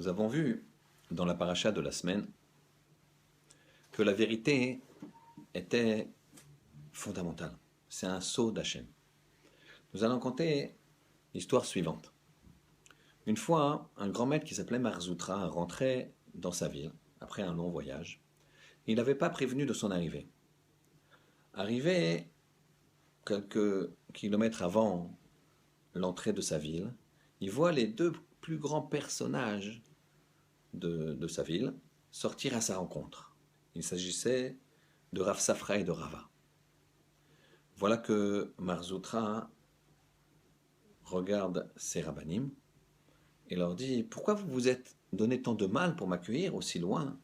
Nous avons vu dans la paracha de la semaine que la vérité était fondamentale. C'est un sceau d'Hachem. Nous allons compter l'histoire suivante. Une fois, un grand maître qui s'appelait Marzoutra rentrait dans sa ville après un long voyage. Il n'avait pas prévenu de son arrivée. Arrivé quelques kilomètres avant l'entrée de sa ville, il voit les deux plus grands personnages de sa ville sortir à sa rencontre. Il s'agissait de Rav Safra et de Rava. Voilà que Marzoutra regarde ses rabbanim et leur dit: pourquoi vous vous êtes donné tant de mal pour m'accueillir aussi loin?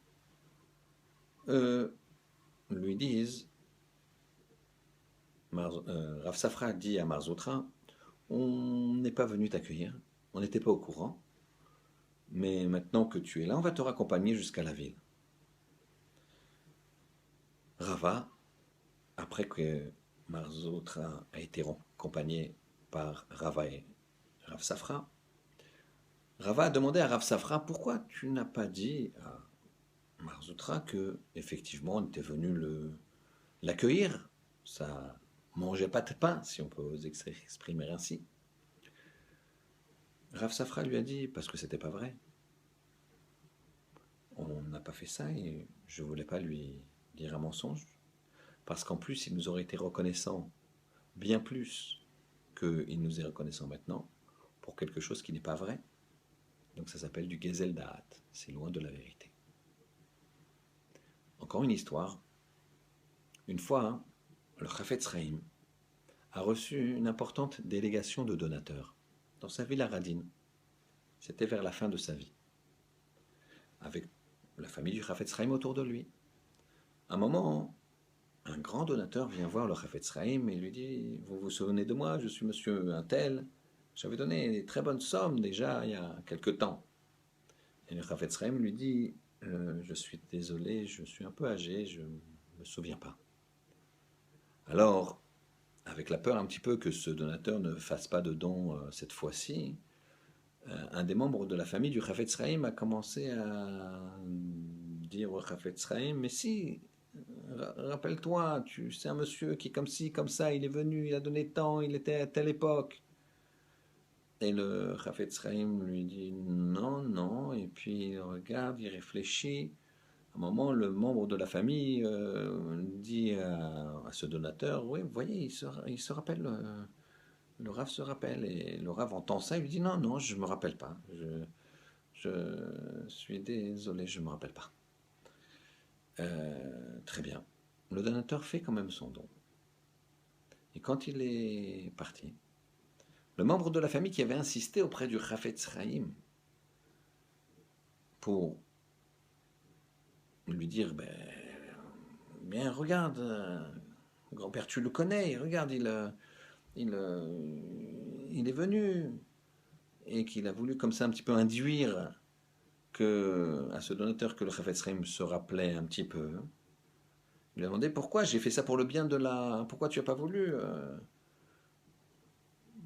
Eux lui disent, Rav Safra dit à Marzoutra: on n'est pas venu t'accueillir, on n'était pas au courant, mais maintenant que tu es là, on va te raccompagner jusqu'à la ville. Rava, après que Marzoutra a été accompagné par Rava et Rav Safra, Rava a demandé à Rav Safra: pourquoi tu n'as pas dit à Marzoutra que effectivement on était venu l'accueillir? Ça mangeait pas de pain, si on peut exprimer ainsi. Rav Safra lui a dit: parce que c'était pas vrai. On n'a pas fait ça et je voulais pas lui dire un mensonge. Parce qu'en plus, il nous aurait été reconnaissant bien plus qu'il nous est reconnaissant maintenant pour quelque chose qui n'est pas vrai. Donc ça s'appelle du Gezel Da'at. C'est loin de la vérité. Encore une histoire. Une fois, le Chafetz Chaim a reçu une importante délégation de donateurs dans sa ville à Radin. C'était vers la fin de sa vie. Avec la famille du Chafetz Chaim autour de lui. À un moment, un grand donateur vient voir le Chafetz Chaim et lui dit: vous vous souvenez de moi, je suis monsieur un tel, j'avais donné des très bonnes sommes déjà il y a quelque temps. Et le Chafetz Chaim lui dit: je suis désolé, je suis un peu âgé, je ne me souviens pas. Alors, avec la peur un petit peu que ce donateur ne fasse pas de don cette fois-ci, un des membres de la famille du Chafetz Chaim a commencé à dire au Chafetz Chaim: mais si, rappelle-toi, c'est un monsieur qui est comme ci, comme ça, il est venu, il a donné tant, il était à telle époque. Et le Chafetz Chaim lui dit non, non, et puis il regarde, il réfléchit. À un moment, le membre de la famille dit à ce donateur: oui, vous voyez, il se rappelle, le Rav se rappelle. Et le Rav entend ça, il lui dit: non, non, je ne me rappelle pas. Je suis désolé, je ne me rappelle pas. Très bien. Le donateur fait quand même son don. Et quand il est parti, le membre de la famille qui avait insisté auprès du Chafetz Chaim pour lui dire: bien, regarde, grand-père, tu le connais, regarde, il est venu, et qu'il a voulu comme ça un petit peu induire à ce donateur que le Chafetz Chaim se rappelait un petit peu. Il lui a demandé: pourquoi j'ai fait ça pour le bien de la... Pourquoi tu n'as pas voulu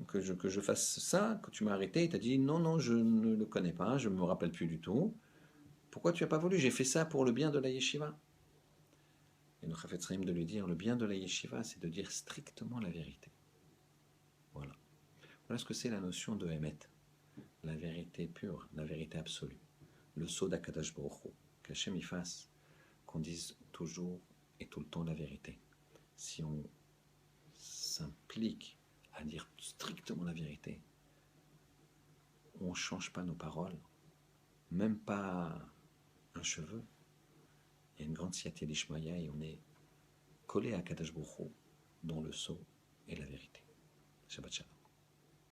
que je fasse ça, que tu m'as arrêté? Il t'a dit: non, non, je ne le connais pas, je ne me rappelle plus du tout. Pourquoi tu n'as pas voulu? J'ai fait ça pour le bien de la yeshiva. Et le Chafetz Chaim de lui dire: le bien de la yeshiva, c'est de dire strictement la vérité. Voilà. Voilà ce que c'est la notion de Emet, la vérité pure, la vérité absolue. Le sceau d'Akadash Baruch Hu, qu'Hachem y fasse qu'on dise toujours et tout le temps la vérité. Si on s'implique à dire strictement la vérité, on ne change pas nos paroles, même pas un cheveu. Il y a une grande siyata d'Ishmaya et on est collé à Kadash Baruch Hu, dont le sceau est la vérité. Shabbat Shalom.